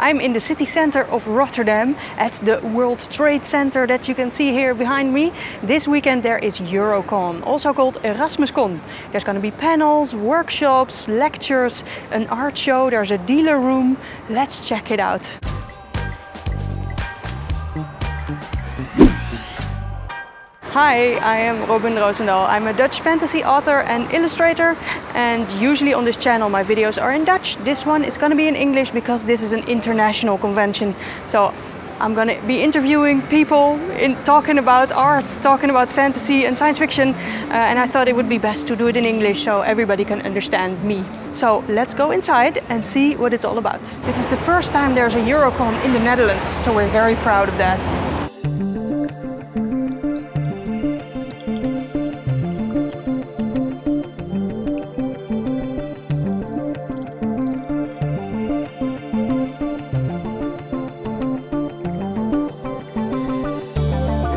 I'm in the city center of Rotterdam at the World Trade Center that you can see here behind me. This weekend there is Eurocon, also called Erasmuscon. There's going to be panels, workshops, lectures, an art show, there's a dealer room. Let's check it out. Hi, I am Rozendal. I'm a Dutch fantasy author and illustrator, and usually on this channel my videos are in Dutch. This one is going to be in English because this is an international convention. So I'm going to be interviewing people, talking about art, talking about fantasy and science fiction, and I thought it would be best to do it in English so everybody can understand me. So let's go inside and see what it's all about. This is the first time there's a Eurocon in the Netherlands, so we're very proud of that.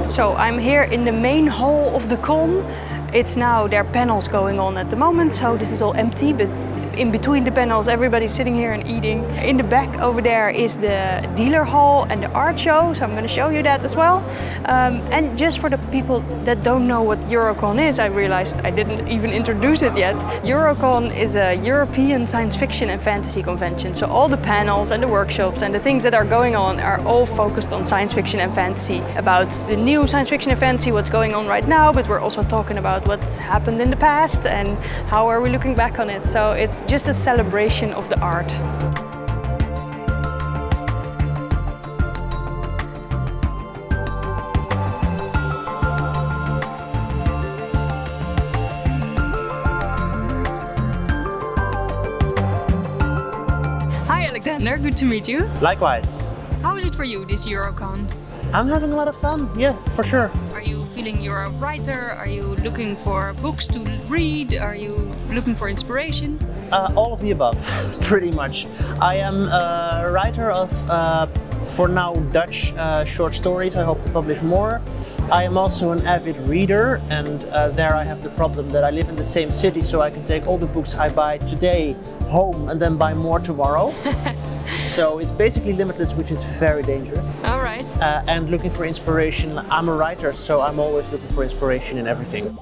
So I'm here in the main hall of the con. It's now, there are panels going on at the moment, so this is all empty, but in between the panels everybody's sitting here and eating. In the back over there is the dealer hall and the art show, so I'm going to show you that as well. And just for the people that don't know what Eurocon is, I realized I didn't even introduce it yet. Eurocon is a European science fiction and fantasy convention, so all the panels and the workshops and the things that are going on are all focused on science fiction and fantasy, about the new science fiction and fantasy, what's going on right now, but we're also talking about what's happened in the past and how are we looking back on it. So it's just a celebration of the art. Hi Alexander, good to meet you. Likewise. How is it for you, this Eurocon? I'm having a lot of fun, yeah, for sure. Are you feeling you're a writer? Are you looking for books to read? Are you looking for inspiration? All of the above, pretty much. I am a writer of, for now, Dutch short stories. I hope to publish more. I am also an avid reader, and there I have the problem that I live in the same city, so I can take all the books I buy today home and then buy more tomorrow. So it's basically limitless, which is very dangerous. All right. And looking for inspiration. I'm a writer, so I'm always looking for inspiration in everything.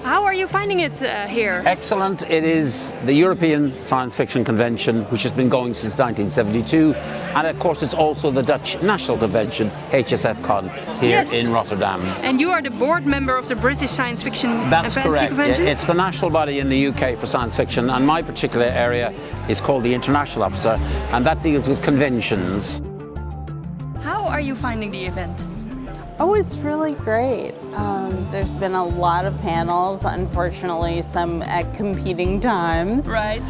How are you finding it here? Excellent. It is the European Science Fiction Convention, which has been going since 1972. And of course, it's also the Dutch National Convention, HSFCon, here in Rotterdam. And you are the board member of the British Science Fiction and Fantasy Convention? Yeah, it's the national body in the UK for science fiction, and my particular area is called the International Officer, and that deals with conventions. How are you finding the event? Oh, it's really great. There's been a lot of panels, unfortunately some at competing times. Right.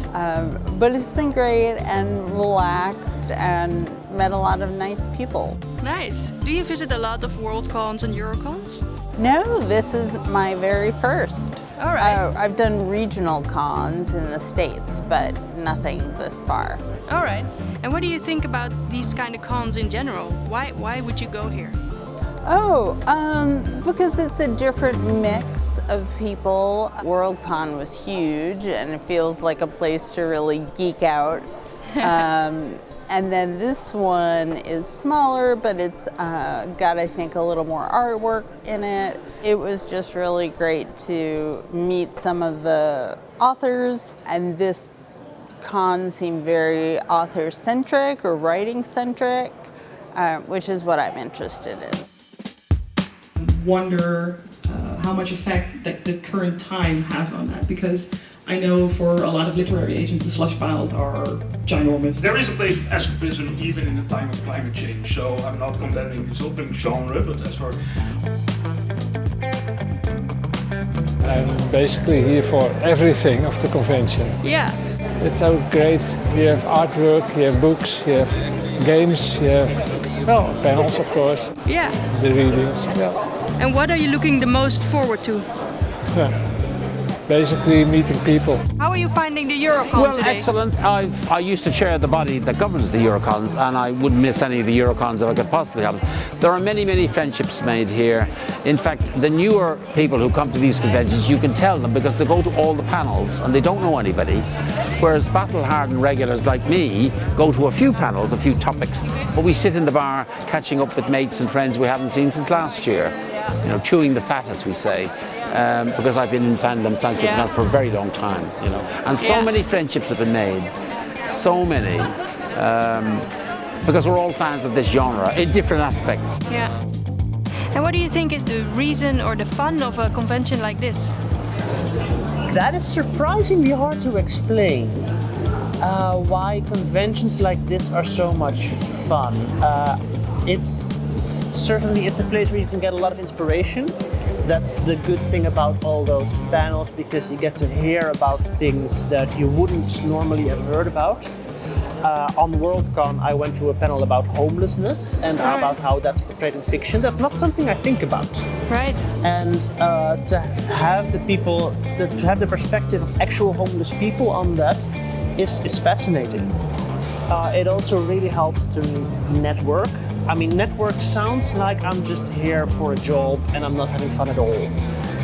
But it's been great and relaxed and met a lot of nice people. Nice. Do you visit a lot of Worldcons and Eurocons? No, this is my very first. All right. I've done regional cons in the States, but nothing this far. All right. And what do you think about these kind of cons in general? Why would you go here? Oh, because it's a different mix of people. Worldcon was huge and it feels like a place to really geek out. And then this one is smaller, but it's got, I think, a little more artwork in it. It was just really great to meet some of the authors, and this con seemed very author-centric or writing-centric, which is what I'm interested in. Wonder how much effect that the current time has on that, because I know for a lot of literary agents the slush piles are ginormous. There is a place of escapism even in the time of climate change, so I'm not condemning this open genre, but as for... I'm basically here for everything of the convention. Yeah. It's so great. You have artwork, you have books, you have games, you have, well, panels of course. Yeah. The readings, yeah. And what are you looking the most forward to? Basically meeting people. How are you finding the Eurocon today? Excellent. I used to chair the body that governs the Eurocons, and I wouldn't miss any of the Eurocons if I could possibly have them. There are many, many friendships made here. In fact, the newer people who come to these conventions, you can tell them because they go to all the panels and they don't know anybody. Whereas battle-hardened regulars like me go to a few panels, a few topics, but we sit in the bar catching up with mates and friends we haven't seen since last year. You know, chewing the fat, as we say, because I've been in fandom science fiction now for a very long time. You know, and so many friendships have been made, so many, because we're all fans of this genre in different aspects. Yeah. And what do you think is the reason or the fun of a convention like this? That is surprisingly hard to explain. Why conventions like this are so much fun. It's a place where you can get a lot of inspiration. That's the good thing about all those panels, because you get to hear about things that you wouldn't normally have heard about. On Worldcon, I went to a panel about homelessness and about how that's portrayed in fiction. That's not something I think about. Right. And to have the perspective of actual homeless people on that is fascinating. It also really helps to network. I mean, network sounds like I'm just here for a job and I'm not having fun at all.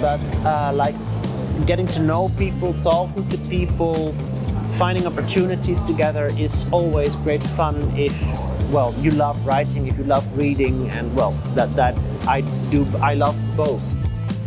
But like getting to know people, talking to people, finding opportunities together is always great fun if, well, you love writing, if you love reading, and well, that I love both.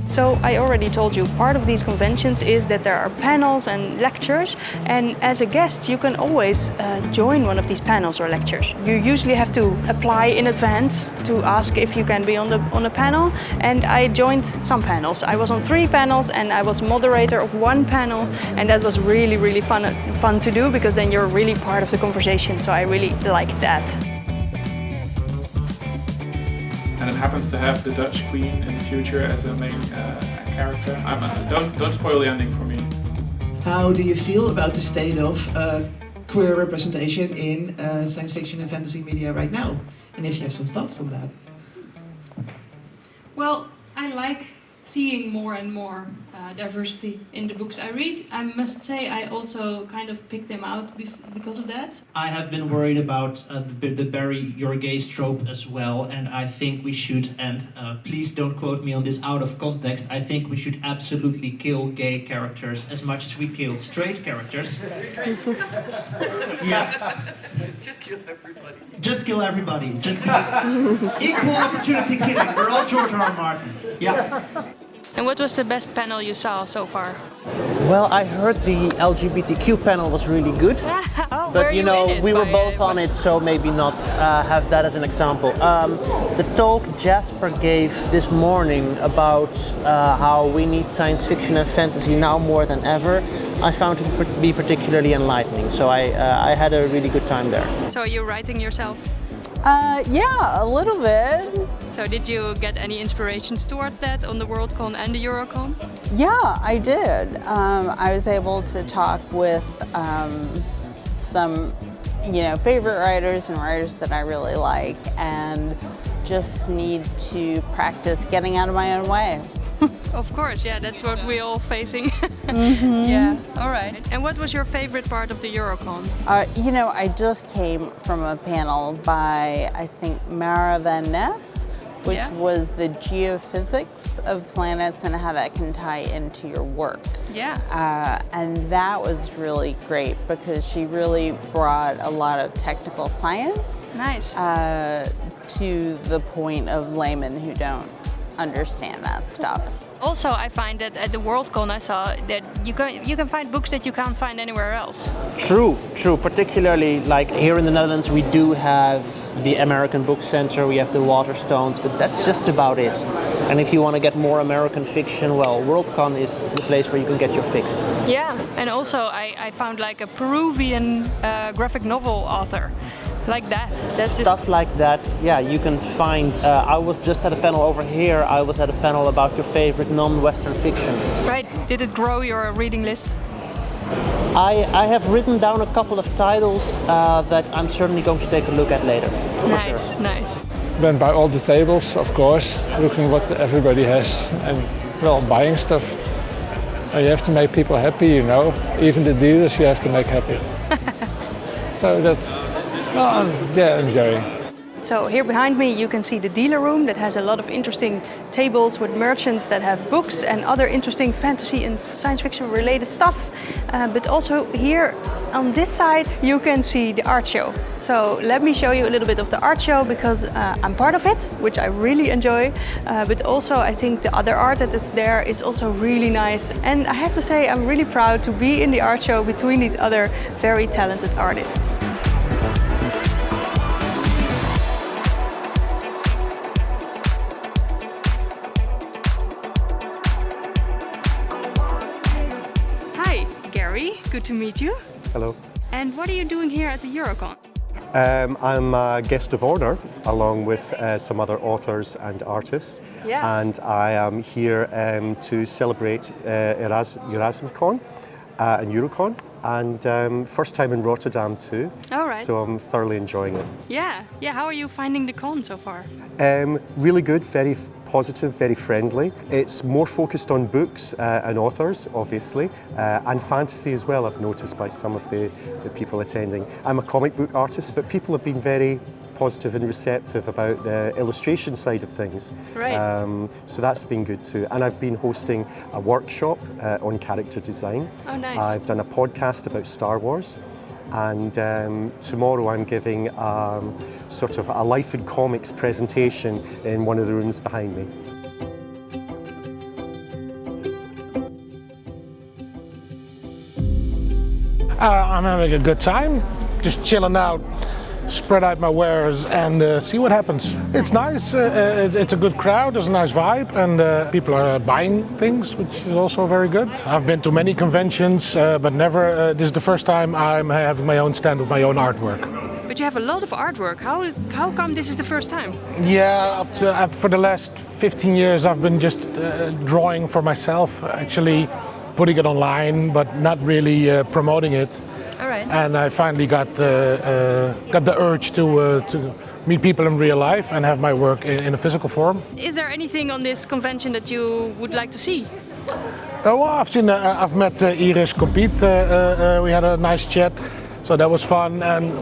So I already told you, part of these conventions is that there are panels and lectures, and as a guest you can always join one of these panels or lectures. You usually have to apply in advance to ask if you can be on a panel, and I joined some panels. I was on 3 panels and I was moderator of 1 panel, and that was really fun to do, because then you're really part of the conversation, so I really liked that. And it happens to have the Dutch Queen in the future as a main character. Don't spoil the ending for me. How do you feel about the state of queer representation in science fiction and fantasy media right now? And if you have some thoughts on that. Well, I like seeing more and more diversity in the books I read. I must say I also kind of picked them out because of that. I have been worried about the bury your gays trope as well, and I think we should, and please don't quote me on this out of context, I think we should absolutely kill gay characters as much as we kill straight characters. Yeah. Just kill everybody. Just kill everybody. Just equal opportunity killing. We're all George R. R. Martin. Yeah. And what was the best panel you saw so far? Well, I heard the LGBTQ panel was really good. Oh, but you know, we were both on it, so maybe not have that as an example. The talk Jasper gave this morning about how we need science fiction and fantasy now more than ever, I found it to be particularly enlightening. So I had a really good time there. So are you writing yourself? Yeah, a little bit. So did you get any inspirations towards that on the Worldcon and the Eurocon? Yeah, I did. I was able to talk with some, favorite writers and writers that I really like, and just need to practice getting out of my own way. Of course, yeah, that's what we're all facing. Mm-hmm. Yeah, all right. And what was your favorite part of the Eurocon? I just came from a panel by, I think, Mara Van Ness, which was the geophysics of planets and how that can tie into your work. Yeah. And that was really great because she really brought a lot of technical science to the point of laymen who don't understand that stuff. Also, I find that at the Worldcon I saw that you can find books that you can't find anywhere else. True. Particularly like here in the Netherlands, we do have the American Book Center, we have the Waterstones, but that's just about it. And if you want to get more American fiction, well, Worldcon is the place where you can get your fix. Yeah, and also I found like a Peruvian graphic novel author. Like that. That's stuff like that, yeah, you can find. I was just at a panel over here. I was at a panel about your favorite non-Western fiction. Right. Did it grow your reading list? I have written down a couple of titles that I'm certainly going to take a look at later. Nice, nice. Went by all the tables, of course, looking what everybody has and, well, buying stuff. You have to make people happy, Even the dealers you have to make happy. So that's... Well, yeah, enjoying. So here behind me you can see the dealer room that has a lot of interesting tables with merchants that have books and other interesting fantasy and science fiction related stuff. But also here on this side you can see the art show. So let me show you a little bit of the art show because I'm part of it, which I really enjoy. But also I think the other art that is there is also really nice. And I have to say I'm really proud to be in the art show between these other very talented artists. Hi, Gary. Good to meet you. Hello. And what are you doing here at the Eurocon? I'm a guest of honor along with some other authors and artists. Yeah. And I am here to celebrate Erasmuscon and Eurocon. And first time in Rotterdam too. All right. So I'm thoroughly enjoying it. Yeah. How are you finding the con so far? Really good, very positive, very friendly. It's more focused on books and authors, obviously, and fantasy as well, I've noticed by some of the people attending. I'm a comic book artist, but people have been very positive and receptive about the illustration side of things. Right. So that's been good too. And I've been hosting a workshop on character design. Oh, nice. I've done a podcast about Star Wars. And tomorrow I'm giving sort of a life in comics presentation in one of the rooms behind me. I'm having a good time, just chilling out, spread out my wares and see what happens. It's nice, it's a good crowd, there's a nice vibe and people are buying things, which is also very good. I've been to many conventions, but never, this is the first time I'm having my own stand with my own artwork. But you have a lot of artwork. How come this is the first time? Yeah, for the last 15 years I've been just drawing for myself, actually putting it online, but not really promoting it. All right. And I finally got the urge to meet people in real life and have my work in a physical form. Is there anything on this convention that you would like to see? Well, I've met Iris compete. We had a nice chat, so that was fun. And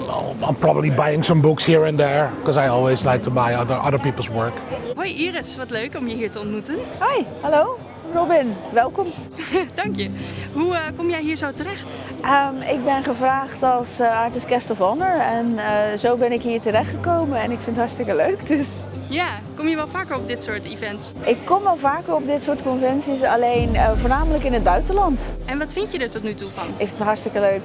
I'm probably buying some books here and there because I always like to buy other people's work. Hoi Iris, wat leuk om je hier te ontmoeten. Hi, hallo. Robin, welkom. Dank je. Hoe kom jij hier zo terecht? Ik ben gevraagd als Artist Guest of Honor en zo ben ik hier terechtgekomen en ik vind het hartstikke leuk. Dus. Ja, kom je wel vaker op dit soort events? Ik kom wel vaker op dit soort conventies, alleen voornamelijk in het buitenland. En wat vind je er tot nu toe van? Is het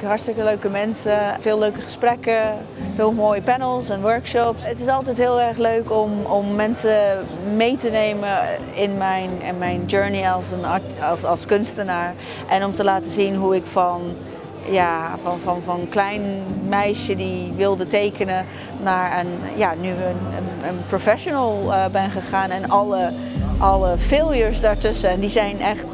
hartstikke leuke mensen, veel leuke gesprekken, veel mooie panels en workshops. Het is altijd heel erg leuk om mensen mee te nemen in mijn journey als kunstenaar. En om te laten zien hoe ik van klein meisje die wilde tekenen naar nu een professional ben gegaan en alle failures daartussen. En die zijn echt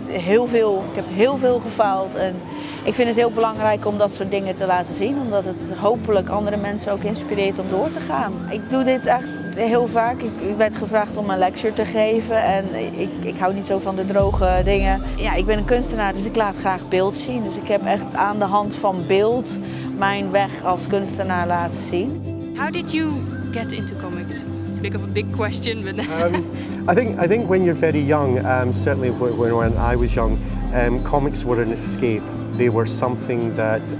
heel veel, ik heb heel veel gefaald en ik vind het heel belangrijk om dat soort dingen te laten zien, omdat het hopelijk andere mensen ook inspireert om door te gaan. Ik doe dit echt heel vaak. Ik werd gevraagd om een lecture te geven en ik hou niet zo van de droge dingen. Ja, ik ben een kunstenaar, dus ik laat graag beeld zien. Dus ik heb echt aan de hand van beeld mijn weg als kunstenaar laten zien. How did you get into comics? It's a bit of a big question, but I think when you're very young, certainly when I was young, comics were an escape. They were something that,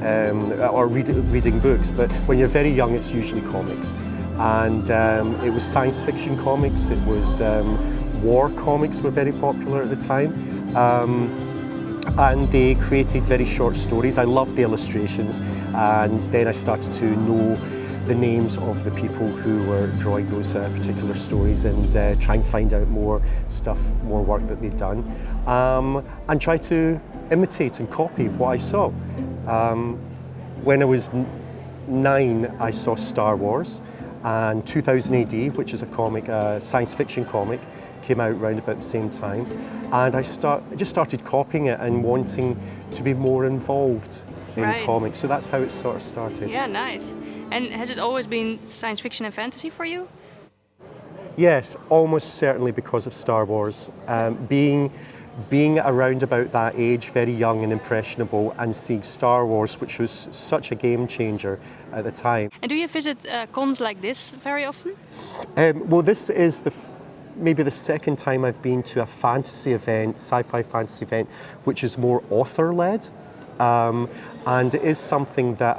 or reading books, but when you're very young it's usually comics. And it was science fiction comics, it was war comics were very popular at the time. And they created very short stories. I loved the illustrations, and then I started to know the names of the people who were drawing those particular stories and try and find out more stuff, more work that they'd done, and try to imitate and copy what I saw. When I was 9, I saw Star Wars, and 2000 AD, which is a comic, a science fiction comic, came out around about the same time, and I just started copying it and wanting to be more involved in comics. So that's how it sort of started. Yeah, nice. And has it always been science fiction and fantasy for you? Yes, almost certainly because of Star Wars. Being around about that age, very young and impressionable, and seeing Star Wars, which was such a game changer, at the time. And do you visit cons like this very often? Well, this is maybe the second time I've been to a fantasy event, sci-fi fantasy event, which is more author-led. And it is something that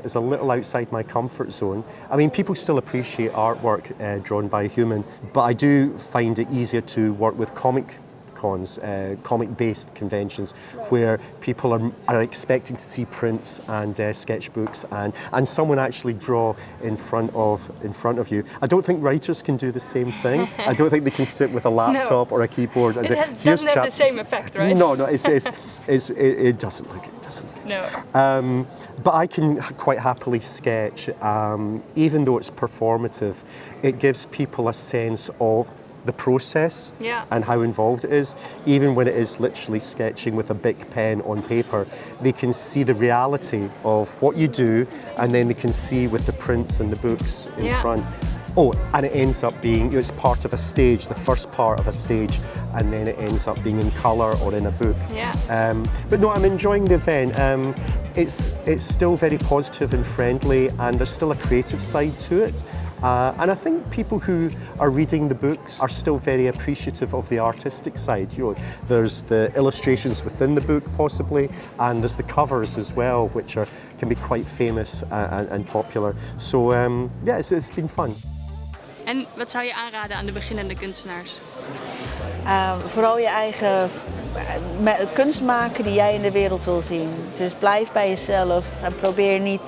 is a little outside my comfort zone. I mean, people still appreciate artwork drawn by a human, but I do find it easier to work with comic cons, comic-based conventions, where people are expecting to see prints and sketchbooks and someone actually draw in front of you. I don't think writers can do the same thing. I don't think they can sit with a laptop or a keyboard and say, doesn't have the same effect, right? No, it doesn't look it. No. But I can quite happily sketch, even though it's performative. It gives people a sense of the process and how involved it is. Even when it is literally sketching with a big pen on paper, they can see the reality of what you do, and then they can see with the prints and the books in front. Oh, and it ends up being, it's part of a stage, the first part of a stage, and then it ends up being in colour or in a book. Yeah. But no, I'm enjoying the event. It's still very positive and friendly, and there's still a creative side to it. And I think people who are reading the books are still very appreciative of the artistic side. You know, there's the illustrations within the book possibly, and there's the covers as well, which can be quite famous and popular. So yeah, it's been fun. En wat zou je aanraden aan de beginnende kunstenaars? Vooral je eigen kunst maken die jij in de wereld wil zien. Dus blijf bij jezelf en probeer niet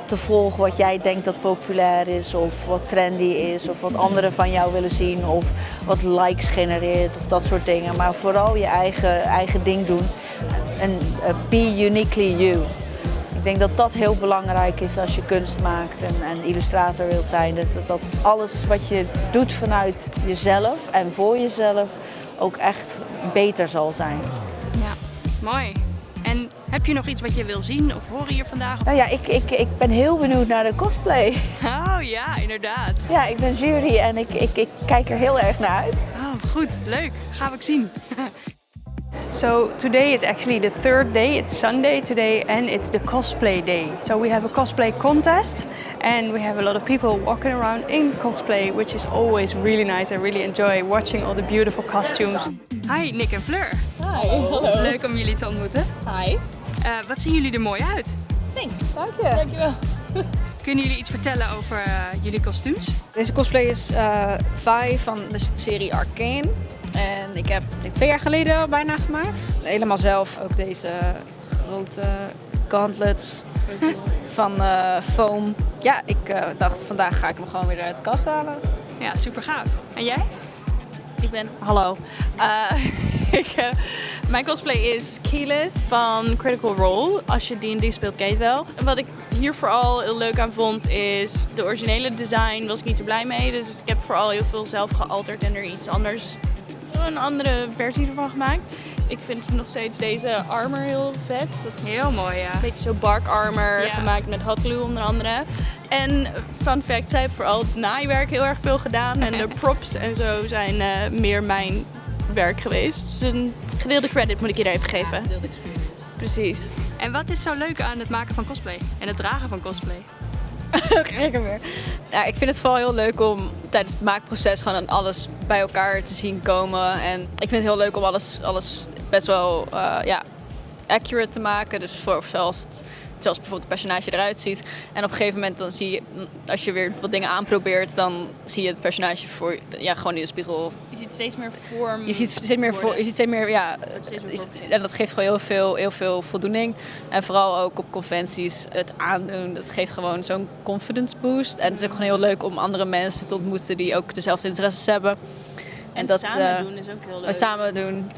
te volgen wat jij denkt dat populair is, of wat trendy is, of wat anderen van jou willen zien, of wat likes genereert, of dat soort dingen. Maar vooral je eigen ding doen en be uniquely you. Ik denk dat dat heel belangrijk is als je kunst maakt en illustrator wilt zijn. Dat alles wat je doet vanuit jezelf en voor jezelf ook echt beter zal zijn. Ja, mooi. En heb je nog iets wat je wil zien of horen hier vandaag? Nou ja, ik ben heel benieuwd naar de cosplay. Oh ja, inderdaad. Ja, ik ben jury en ik kijk er heel erg naar uit. Oh, goed. Leuk. Gaan we ook zien. So today is actually the third day. It's Sunday today and it's the cosplay day. So we have a cosplay contest and we have a lot of people walking around in cosplay, which is always really nice. I really enjoy watching all the beautiful costumes. Hi Nick en Fleur. Hi, hallo. Leuk om jullie te ontmoeten. Hi. Wat zien jullie er mooi uit? Thanks. Dank je. Dankjewel. Kunnen jullie iets vertellen over jullie kostuums? Deze cosplay is Vi van de serie Arcane. En ik heb 2 jaar geleden bijna gemaakt. Helemaal zelf ook deze grote gauntlets van foam. Ja, ik dacht vandaag ga ik hem gewoon weer uit de kast halen. Ja, super gaaf. En jij? Hallo. Mijn cosplay is Keyleth van Critical Role. Als je D&D speelt, ken je het wel. En wat ik hier vooral heel leuk aan vond is de originele design was ik niet zo blij mee. Dus ik heb vooral heel veel zelf gealterd en er iets anders, een andere versie ervan gemaakt. Ik vind nog steeds deze armor heel vet. Dat is heel mooi, ja. Een beetje zo bark armor, gemaakt met hot glue onder andere. En fun fact, zij heeft vooral het naaiwerk heel erg veel gedaan. En de props en zo zijn meer mijn werk geweest. Dus een gedeelde credit moet ik je daar even geven. Precies. En wat is zo leuk aan het maken van cosplay en het dragen van cosplay? Ja, ik vind het vooral heel leuk om tijdens het maakproces gewoon alles bij elkaar te zien komen. En ik vind het heel leuk om alles best wel accurate te maken. Dus zoals bijvoorbeeld het personage eruit ziet. En op een gegeven moment dan zie je, als je weer wat dingen aanprobeert, dan zie je het personage gewoon in de spiegel. Je ziet steeds meer vorm. Je ziet steeds meer, en dat geeft gewoon heel veel voldoening. En vooral ook op conventies het aandoen, dat geeft gewoon zo'n confidence boost. En het is ook gewoon heel leuk om andere mensen te ontmoeten die ook dezelfde interesses hebben. En dat samen doen is ook heel leuk. Samen doen,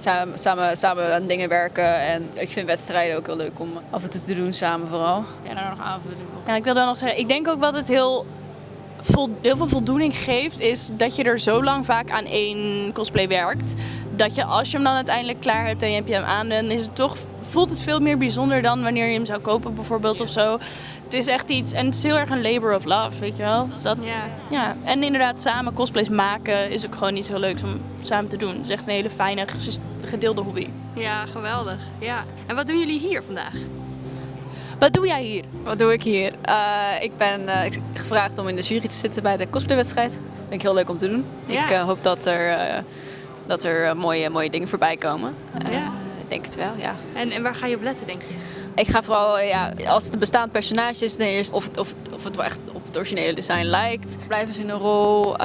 samen aan dingen werken. En ik vind wedstrijden ook heel leuk om af en toe te doen, samen vooral. Ja, daar nog aanvulling op. Ja, ik wil dan nog zeggen, ik denk ook wat het heel veel voldoening geeft, is dat je er zo lang vaak aan één cosplay werkt. Dat je, als je hem dan uiteindelijk klaar hebt en je hebt hem aan, dan is het toch, voelt het veel meer bijzonder dan wanneer je hem zou kopen bijvoorbeeld of zo. Het is echt iets, en het is heel erg een labor of love, weet je wel. Dus dat, ja. En inderdaad, samen cosplays maken is ook gewoon iets heel leuks om samen te doen. Het is echt een hele fijne, gedeelde hobby. Ja, geweldig. Ja. En wat doen jullie hier vandaag? Wat doe jij hier? Wat doe ik hier? Ik ben gevraagd om in de jury te zitten bij de cosplaywedstrijd. Dat vind ik heel leuk om te doen. Ja. Ik hoop dat er mooie dingen voorbij komen. Ik denk het wel, ja. En waar ga je op letten, denk je? Ik ga vooral, als het een bestaand personage is, ten eerste of het wel echt op het originele design lijkt. Blijven ze in een rol.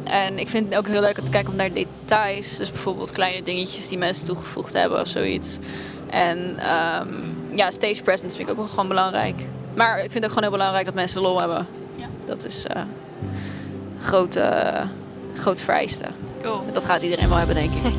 En ik vind het ook heel leuk om te kijken naar details. Dus bijvoorbeeld kleine dingetjes die mensen toegevoegd hebben of zoiets. En stage presence vind ik ook wel gewoon belangrijk. Maar ik vind het ook gewoon heel belangrijk dat mensen lol hebben. Ja. Dat is grote vereiste. Cool. Dat gaat iedereen wel hebben, denk ik.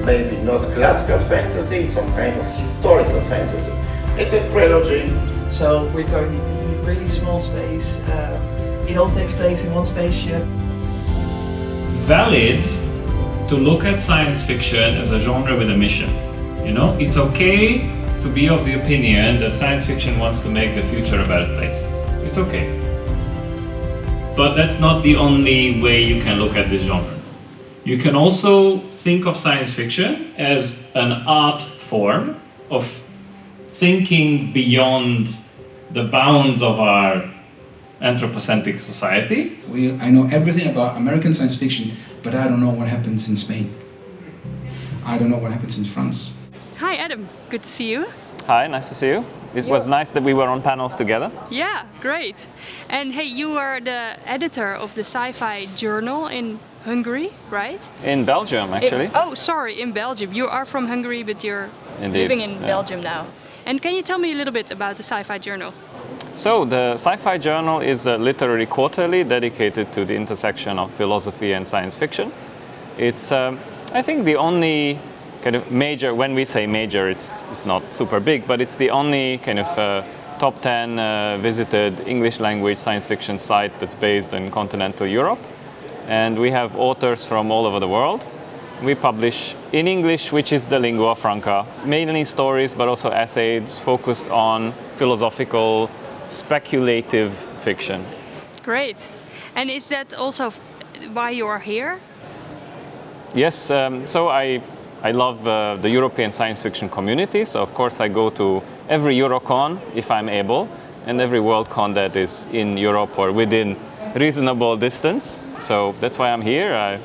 Maybe not classical fantasy, some kind of historical fantasy. It's a trilogy. So we're going in a really small space. It all takes place in one spaceship. Valid to look at science fiction as a genre with a mission. You know, it's okay to be of the opinion that science fiction wants to make the future a better place. It's okay. But that's not the only way you can look at this genre. You can also think of science fiction as an art form of thinking beyond the bounds of our anthropocentric society. I know everything about American science fiction, but I don't know what happens in Spain. I don't know what happens in France. Hi Adam, good to see you. Hi, nice to see you. It was nice that we were on panels together. Yeah, great. And hey, you are the editor of the sci-fi journal in Hungary, right? In Belgium, actually. In Belgium. You are from Hungary, but you're Indeed, living in Belgium now. And can you tell me a little bit about the sci-fi journal? So, the Sci-Fi Journal is a literary quarterly dedicated to the intersection of philosophy and science fiction. It's, I think, the only kind of major, when we say major, it's not super big, but it's the only kind of top 10 visited English language science fiction site that's based in continental Europe. And we have authors from all over the world. We publish in English, which is the lingua franca, mainly stories, but also essays focused on philosophical, speculative fiction. Great. And is that also why you are here? Yes, so I love the European science fiction community, so of course I go to every Eurocon if I'm able, and every Worldcon that is in Europe or within reasonable distance. So that's why I'm here.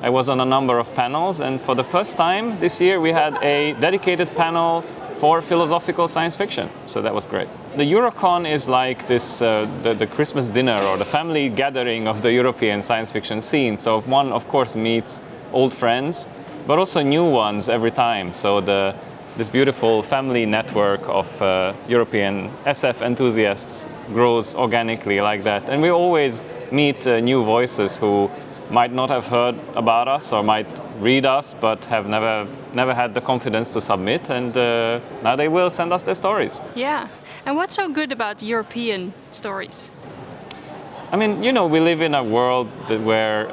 I was on a number of panels, and for the first time this year we had a dedicated panel for philosophical science fiction, so that was great. The Eurocon is like this, the Christmas dinner or the family gathering of the European science fiction scene. So one, of course, meets old friends, but also new ones every time. So this beautiful family network of European SF enthusiasts grows organically like that. And we always meet new voices who might not have heard about us or might read us but have never had the confidence to submit, and now they will send us their stories. Yeah. And what's so good about European stories? I mean, you know, we live in a world where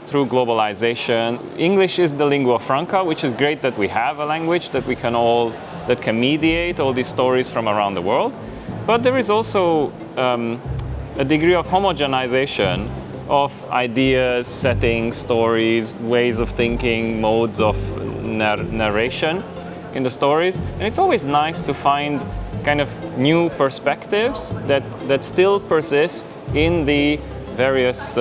through globalization, English is the lingua franca, which is great that we have a language that that can mediate all these stories from around the world. But there is also a degree of homogenization of ideas, settings, stories, ways of thinking, modes of narration in the stories. And it's always nice to find kind of new perspectives that still persist in the various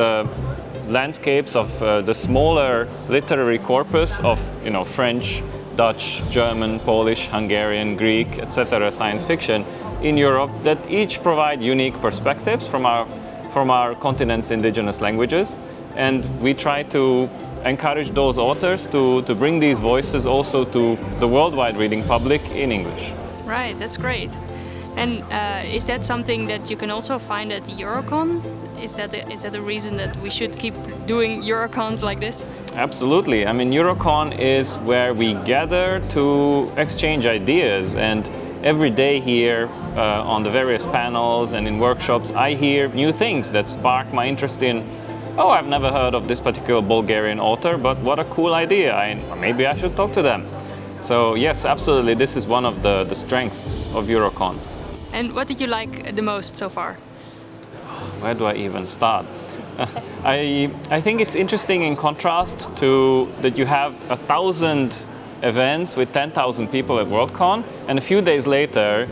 landscapes of the smaller literary corpus of, you know, French, Dutch, German, Polish, Hungarian, Greek, etc. science fiction in Europe, that each provide unique perspectives from our continent's indigenous languages. And we try to encourage those authors to bring these voices also to the worldwide reading public in English. Right, that's great. And is that something that you can also find at the Eurocon? Is that a reason that we should keep doing Eurocons like this? Absolutely. I mean, Eurocon is where we gather to exchange ideas, and every day here on the various panels and in workshops, I hear new things that spark my interest in, oh, I've never heard of this particular Bulgarian author, but what a cool idea. Maybe I should talk to them. So yes, absolutely, this is one of the strengths of Eurocon. And what did you like the most so far? Where do I even start? I think it's interesting in contrast to that you have 1,000 events with 10,000 people at Worldcon, and a few days later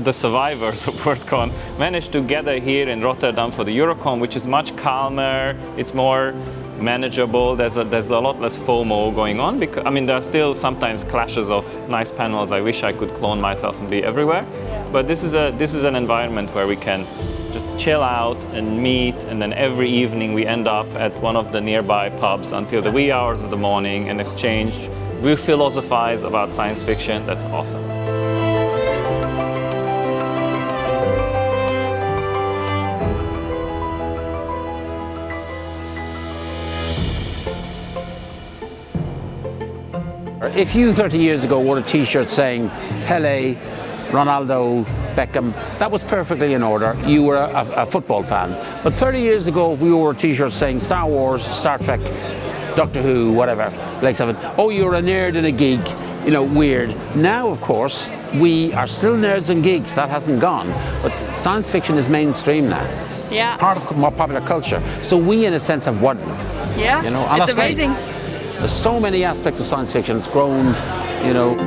the survivors of Worldcon managed to gather here in Rotterdam for the Eurocon, which is much calmer, it's more manageable, there's a lot less FOMO going on, because I mean there are still sometimes clashes of nice panels. I wish I could clone myself and be everywhere, but this is an environment where we can just chill out and meet, and then every evening we end up at one of the nearby pubs until the wee hours of the morning and exchange. We philosophize about science fiction. That's awesome. If you 30 years ago wore a t-shirt saying Perle, Ronaldo, Beckham, that was perfectly in order. You were a football fan. But 30 years ago, if we wore a t-shirt saying Star Wars, Star Trek, Doctor Who, whatever, like something, oh, you're a nerd and a geek, you know, weird. Now, of course, we are still nerds and geeks. That hasn't gone. But science fiction is mainstream now. Yeah. Part of more popular culture. So we, in a sense, have won. Yeah, you know, and it's amazing. Great. There's so many aspects of science fiction. It's grown, you know.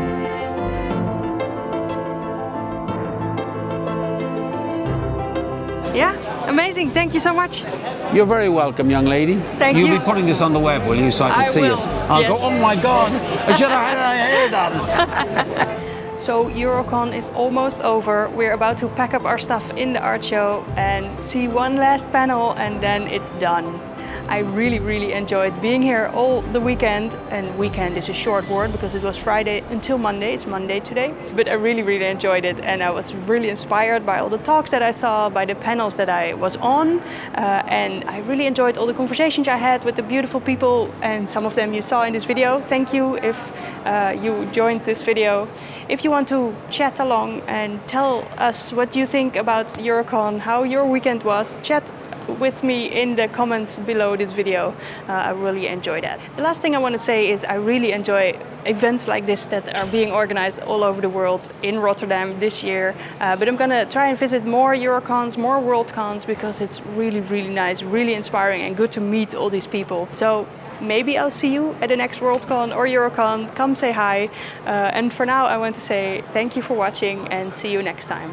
Yeah, amazing. Thank you so much. You're very welcome, young lady. Thank you. You'll be putting this on the web, will you, so I can see will. it? I'll yes. go, oh my God, I should have had my hair done. So Eurocon is almost over. We're about to pack up our stuff in the art show and see one last panel, and then it's done. I really enjoyed being here all the weekend, and weekend is a short word because it was Friday until Monday. It's Monday today, but I really enjoyed it, and I was really inspired by all the talks that I saw, by the panels that I was on, and I really enjoyed all the conversations I had with the beautiful people, and some of them you saw in this video. Thank you if you joined this video. If you want to chat along and tell us what you think about Eurocon, how your weekend was, chat with me in the comments below this video. I really enjoy that. The last thing I want to say is I really enjoy events like this that are being organized all over the world in Rotterdam this year. But I'm gonna try and visit more Eurocons, more Worldcons, because it's really nice, really inspiring, and good to meet all these people. So maybe I'll see you at the next Worldcon or Eurocon. Come say hi. And for now I want to say thank you for watching and see you next time.